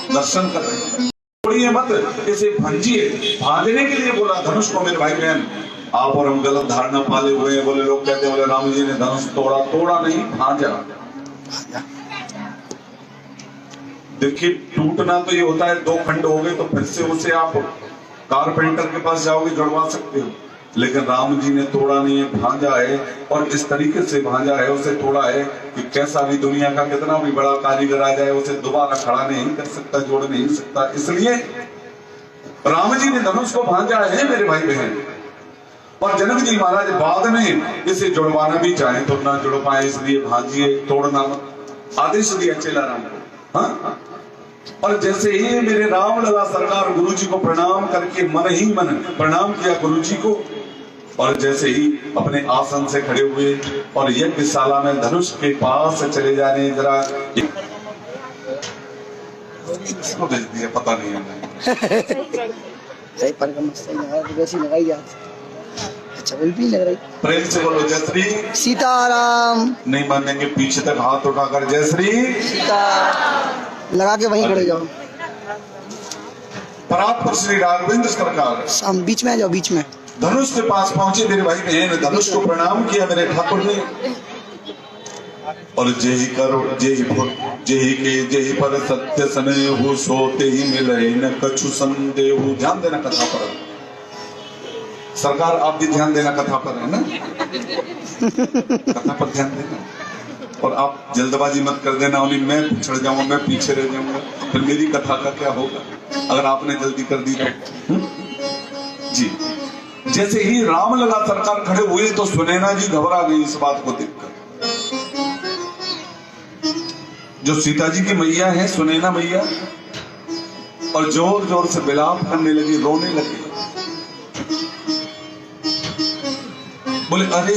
दर्शन कर रहे हैं। छोड़िए मत, इसे भांजिए। भांजने के लिए बोला धनुष को मेरे भाई बहन। आप और हम गलत धारणा पाले हुए हैं। बोले लोग कहते हैं बोले राम जी ने धनुष तोड़ा। तोड़ा नहीं, भांजा। देखिए टूटना तो ये होता है, दो खंड हो गए तो फिर से उसे आप कारपेंटर के पास जाओगे, जुड़वा सकते हो। लेकिन राम जी ने तोड़ा नहीं है, भांजा है। और इस तरीके से भांजा है, उसे तोड़ा है कि कैसा भी दुनिया का कितना भी बड़ा कारीगर आ जाए उसे दोबारा खड़ा नहीं कर सकता, जोड़ नहीं सकता। इसलिए राम जी ने धनुष को भांजा है मेरे भाई बहन। और जनक जी महाराज बाद में इसे जुड़वाना भी चाहे तो ना जुड़ पाए, इसलिए भांजिए, तोड़ना मत। आदेश दिया चेला राम को। हाँ, और जैसे ही मेरे राम लला सरकार गुरु जी को प्रणाम करके मन ही मन प्रणाम किया गुरु जी को, और जैसे ही अपने आसन से खड़े हुए और यज्ञशाला में धनुष के पास चले जाने, जरा इसको भेज दिया, पता नहीं है सही पर का मस्त है, वैसी लगाई जाती। अच्छा उल्टी लग रही। प्रेम से बोलो जय श्री सीताराम। नहीं मानेंगे पीछे तक हाथ उठाकर जय श्री सीता लगा के वहीं खड़े जाओ। परात्पर श्री राघवेंद्र सरकार हम बीच में आ जाओ, बीच में। धनुष के पास पहुंचे मेरे भाई बहन, धनुष को प्रणाम किया मेरे ठाकुर ने। और जय ही करो जय ही के जय पर सत्य सने हो, सोते ही मिले न कछु संदेह। ध्यान देना कथा पर सरकार, आप भी ध्यान देना कथा पर, है ना? कथा पर ध्यान देना। और आप जल्दबाजी मत कर देना, उन्हें मैं पिछड़ जाऊंगा, मैं पीछे रह जाऊंगा, फिर मेरी कथा का क्या होगा अगर आपने जल्दी कर दी तो। जी, जैसे ही राम लला सरकार खड़े हुए तो सुनैना जी घबरा गई इस बात को देखकर। जो सीता जी की मैया है सुनैना मैया, और जोर जोर से विलाप करने लगी, रोने लगी। बोले अरे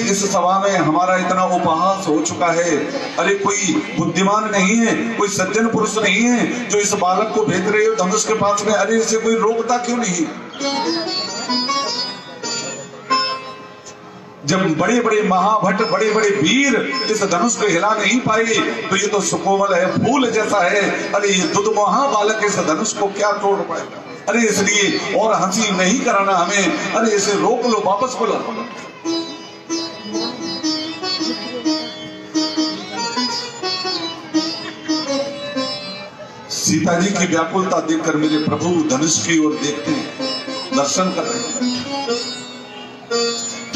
इस सभा में हमारा इतना उपहास हो चुका है, अरे कोई बुद्धिमान नहीं है, कोई सज्जन पुरुष नहीं है जो इस बालक को भेज रहे हो धनुष के पास में, अरे इसे कोई रोकता क्यों नहीं? जब बड़े बड़े महाभट, बड़े बड़े वीर इस धनुष को हिला नहीं पाए तो ये तो सुकोमल है, फूल जैसा है, अरे ये दुधमुहा बालक इस धनुष को क्या तोड़ पाएगा? अरे इसलिए और हंसी नहीं कराना हमें, अरे इसे रोक लो, वापस बुला। सीता जी की व्याकुलता देखकर मेरे प्रभु धनुष की ओर देखते हैं, दर्शन कर रहे हैं।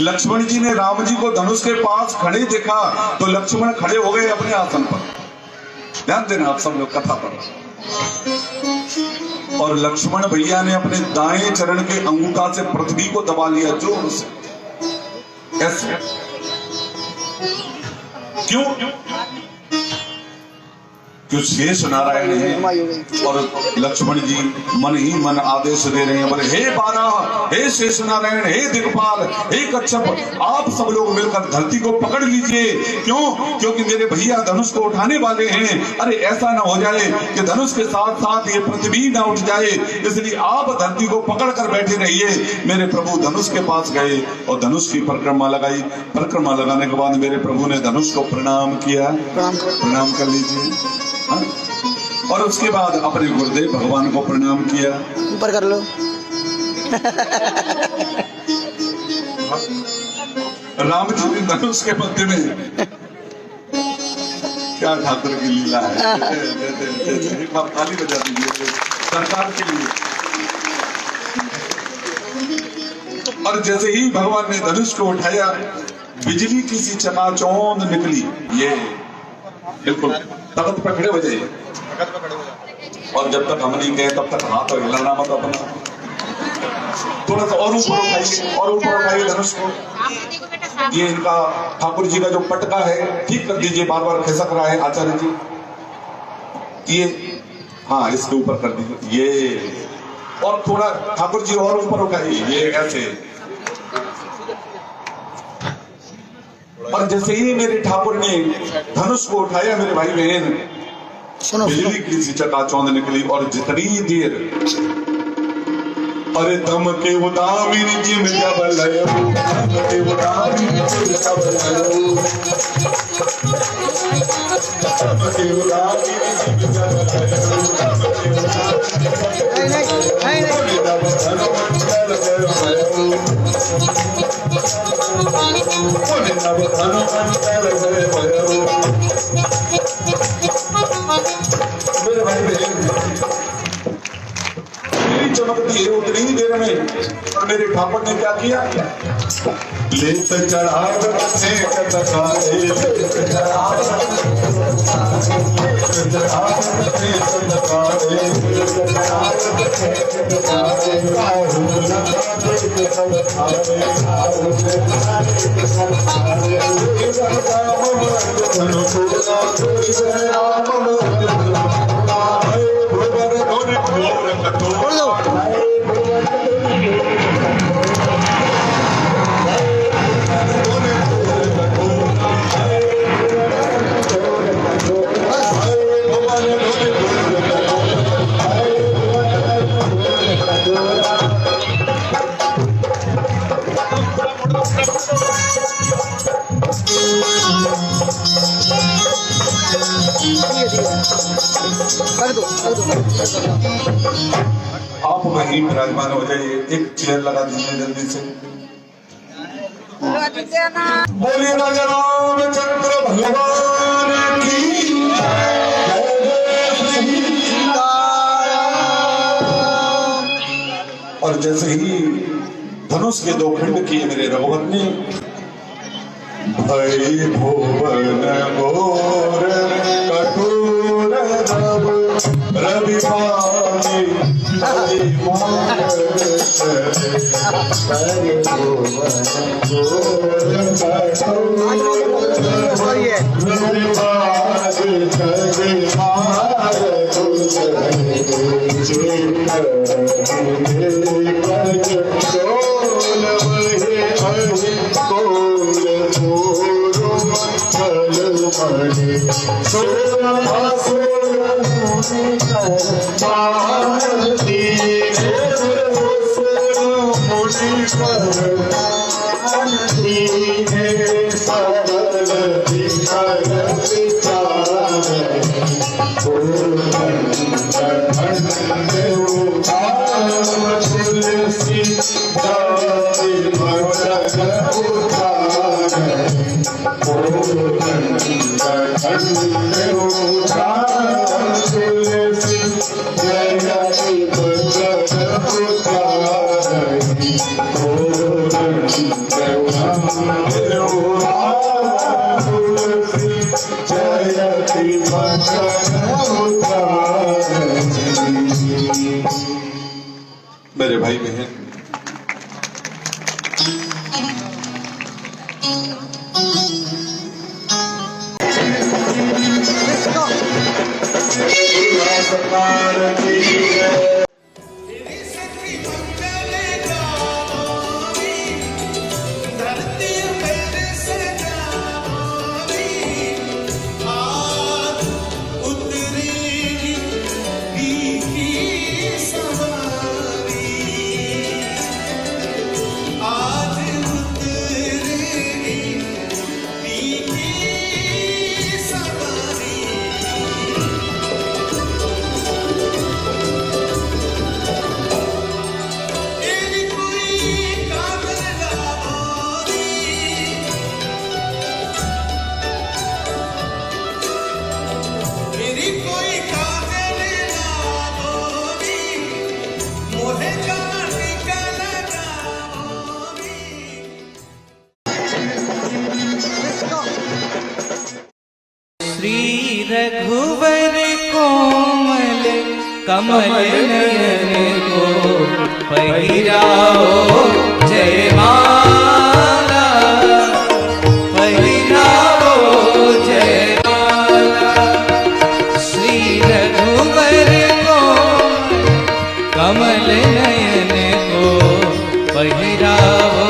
लक्ष्मण जी ने राम जी को धनुष के पास खड़े देखा तो लक्ष्मण खड़े हो गए अपने आसन पर। ध्यान देना आप सब लोग कथा पर। और लक्ष्मण भैया ने अपने दाएं चरण के अंगूठा से पृथ्वी को दबा लिया जोर से, ऐसे। क्यों? क्यों? शेष नारायण है और लक्ष्मण जी मन ही मन आदेश दे रहे हैं, बोले हे बारह, हे शेष नारायण, हे दिक्पाल, हे कच्छप, आप सब लोग मिलकर धरती को पकड़ लीजिए। क्यों? क्योंकि मेरे भैया धनुष को उठाने वाले हैं। अरे ऐसा ना हो जाए कि धनुष के साथ साथ ये पृथ्वी ना उठ जाए, इसलिए आप धरती को पकड़ कर बैठे रहिए। मेरे प्रभु धनुष के पास गए और धनुष की परिक्रमा लगाई। परिक्रमा लगाने के बाद मेरे प्रभु ने धनुष को प्रणाम किया। प्रणाम कर लीजिए। और उसके बाद अपने गुरुदेव भगवान को प्रणाम किया। ऊपर कर लो। राम जी ने धनुष के मध्य में, क्या ठाकुर की लीला है। एक बार ताली बजा दीजिए सरकार के लिए। और जैसे ही भगवान ने धनुष को उठाया, बिजली की सी चकाचौंध निकली। ये बिल्कुल तख्त पर खड़े हो जाइए, और जब तक हम नहीं गए तब तक हाथ और हिलाना मत अपना। थोड़ा सा और ऊपर उठाइए, और ऊपर उठाइए धनुष को। ये इनका ठाकुर जी का जो पटका है ठीक कर दीजिए, बार बार खिसक रहा है आचार्य जी। ये हाँ इसके ऊपर कर दीजिए। ये और थोड़ा ठाकुर जी और ऊपर उठाइए, ये ऐसे। और जैसे ही मेरे ठाकुर ने धनुष को उठाया मेरे भाई बहन, बिजली की सी चकाचौंध निकली। और जितनी देर अरे दम के उदामिन जिम जब लयो, दम के उदामिन जिम जब लयो, दम के उदामिन जिम जब लयो, मेरे भाई मेरी चमकती है उतनी ही देर में, और मेरे ठाकुर ने क्या किया? लेत चढ़ाव से कतकाए, लेत चढ़ाव से आप वहीं विराजमान हो जाइए, एक चेयर लगा दीजिए जल्दी से। बोलिए राजा रामचंद्र भगवान की और जैसे ही धनुष के दो खंड किए मेरे रघुवर ने, भय भुवन मोर कठोर रव रवि पानी भय मोर चले, भय भुवन मोर कठोर रवि पानी चले मार मेरे भाई बहन, श्री रघुवर कोमल कमल नयन को पहिराओ जयमाला, पहिराओ जयमाला। श्री रघुवर कोमल कमल नयन को पहिराओ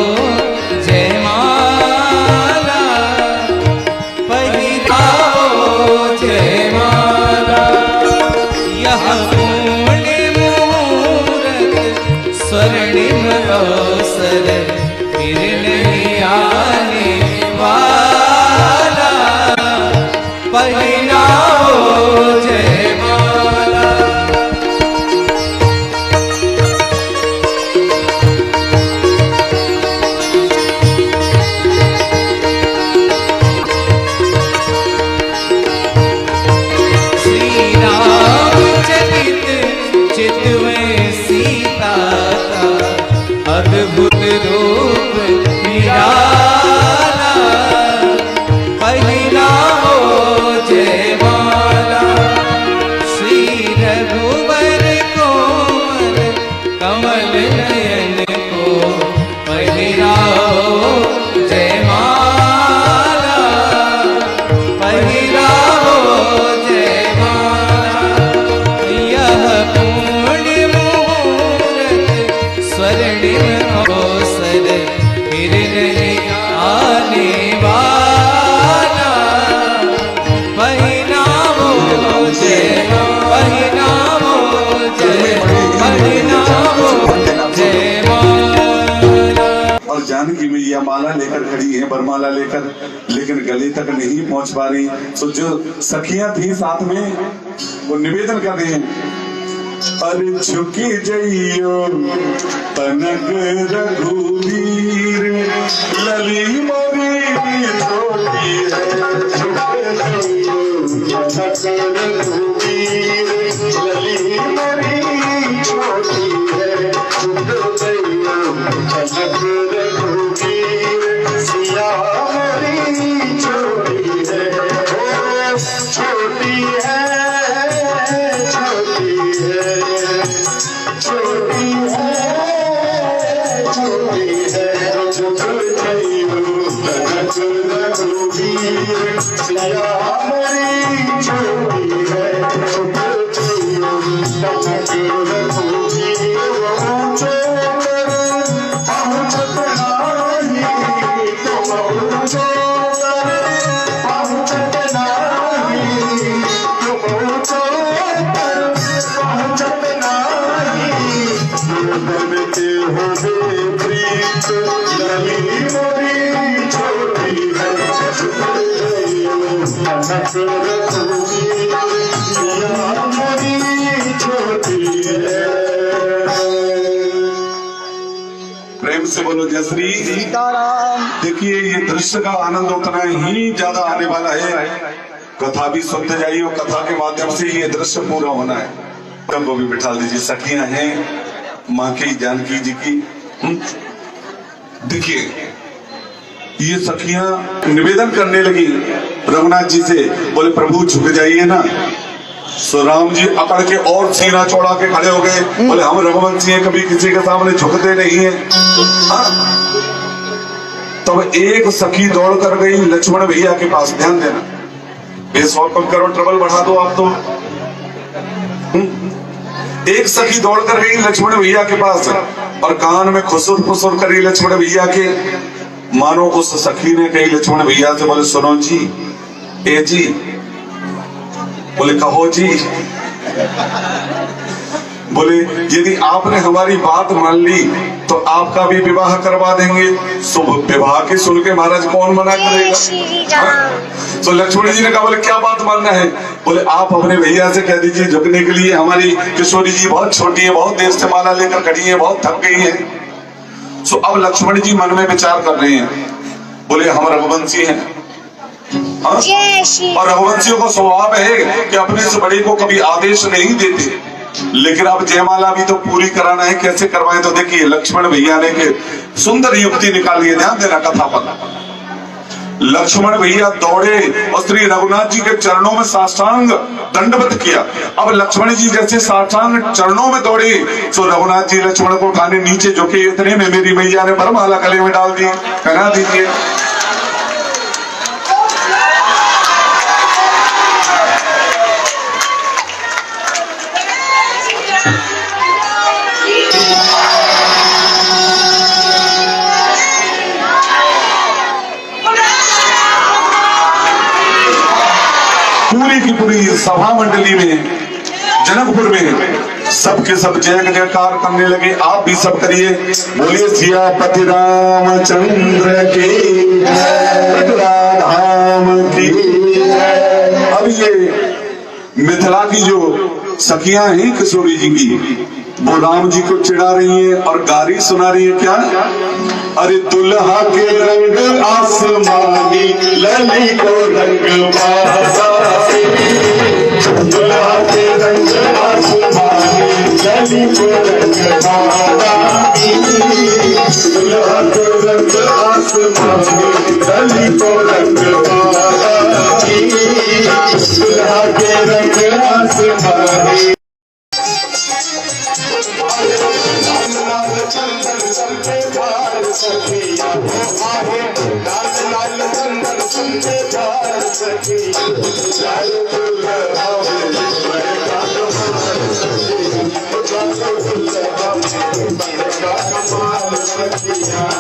जयमाला, पहिराओ जयमाला। यह मूल मुहूर्त स्वर्णिम अवसर फिर नहीं आने वाला, पहिराओ जयमाला। रघुवर कोमल कमल नयन को पहिराओ जयमाला, पहिराओ जयमाला। यह पुण्य मुहूर्त स्वर्णिम अवसर फिर नहीं आने वाला, पहिराओ जय, पहिराओ जय, पहिराओ जयमाला। और जानकी मैया माला लेकर खड़ी है, बरमाला लेकर, लेकिन गले तक नहीं पहुंच पा रही। तो जो सखियां थी साथ में वो निवेदन कर रही हैं, अरे झुकी जइयो तनक रघुवीर, लली मोरी छोटी है, झुके जइयो तनक रघुवीर, लली मोरी छोटी है, झुके जइयो तनक रघुवीर, सिया मोरी छोटी है, छोटी है, छोटी है, छोटी है, छोटी है, झुके जइयो तनक रघुवीर, सिया मोरी छोटी है, झुके जइयो तनक रघुवीर, पहुँचत नाही तुम चोर, पहुँचत नाही तुम चोर, पहुँचत नाही बन के हो प्रीत, लली मोरी छोटी है, झुके जइयो तनक रघुवीर, सिया मोरी छोटी है। प्रेम से बोलो जय श्री सीताराम। देखिए ये दृश्य का आनंद उतना ही ज्यादा आने वाला है। कथा भी सुनते जाइए और कथा के माध्यम से ये दृश्य पूरा होना है। को भी बिठा दीजिए, सखियां हैं माँ की, जानकी जी की। देखिए ये सखियां निवेदन करने लगी रघुनाथ जी से, बोले प्रभु झुक जाइए ना। सो राम जी अकड़ के और सीना चौड़ा के खड़े हो गए, बोले हम रघुवंशी हैं, कभी किसी के सामने झुकते नहीं है। हाँ? तब एक सखी दौड़ कर गई लक्ष्मण भैया के पास। ध्यान देना, बेसवार कम करो, ट्रबल बढ़ा दो आप तो। एक सखी दौड़ कर गई लक्ष्मण भैया के पास और कान में खुसुर फुसुर करी लक्ष्मण भैया के, मानो उस सखी ने कही लक्ष्मण भैया से, बोले सुनो जी, ए जी, बोले कहो जी, बोले यदि आपने हमारी बात मान ली तो आपका भी विवाह करवा देंगे। शुभ विवाह के सुन के महाराज कौन मना करेगा। तो लक्ष्मण जी ने कहा, बोले क्या बात मानना है। बोले आप अपने भैया से कह दीजिए झुकने के लिए, हमारी किशोरी जी बहुत छोटी है, बहुत देर से माला लेकर खड़ी है, बहुत थक गई है। तो अब लक्ष्मण जी मन में विचार कर रहे हैं, बोले हम रघुवंशी हैं, और रघुवंशियों का स्वभाव है कि अपने से बड़े को कभी आदेश नहीं देते, लेकिन अब जयमाला भी तो पूरी कराना है, कैसे करवाएं। तो देखिए लक्ष्मण भैया ने के सुंदर युक्ति निकाली है, ध्यान देना कथा पर। लक्ष्मण भैया दौड़े और श्री रघुनाथ जी के चरणों में साष्टांग दंडवत किया। अब लक्ष्मण जी जैसे साष्टांग चरणों में दौड़े तो रघुनाथ जी लक्ष्मण को उठाने नीचे झुके, इतने में मेरी मैया ने वरमाला गले में डाल दी। पहना दीजिए। पूरी की पूरी सभा मंडली में, जनकपुर में सबके सब जय जयकार करने लगे। आप भी सब करिए, बोलिए सियापति रामचंद्र की धाम की। अब ये मिथिला की जो सखियां हैं किशोरी जी की, वो राम जी को चिढ़ा रही है और गारी सुना रही है। क्या? अरे दुल्हा के रंग आसमानी, लली को रंग बासानी, दुल्हा के रंग आसमानी, लली को रंग बासानी, दुल्हा के रंग आसमानी, लली को रंग बासानी, दुल्हा के रंग आसमानी। सुनते प्यार सखिया आहे लाल लाल चंदन सुनते प्यार सखिया लाल दुल्हा बड़े का कमाल सखिया लाल दुल्हा बड़े का कमाल सखिया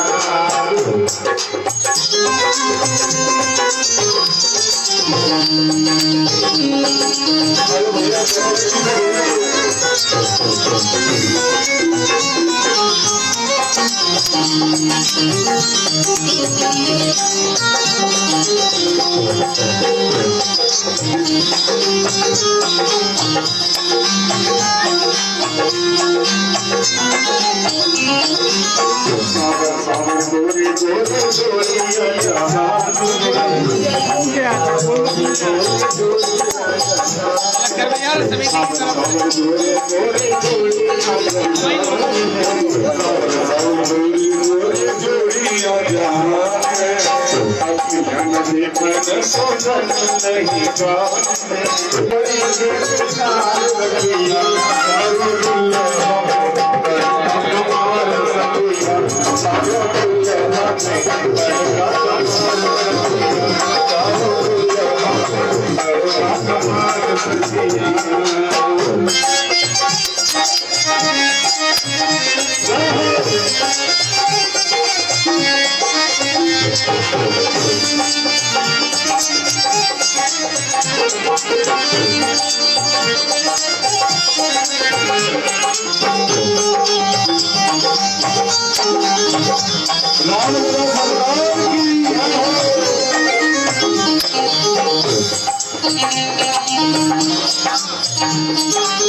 Thank you.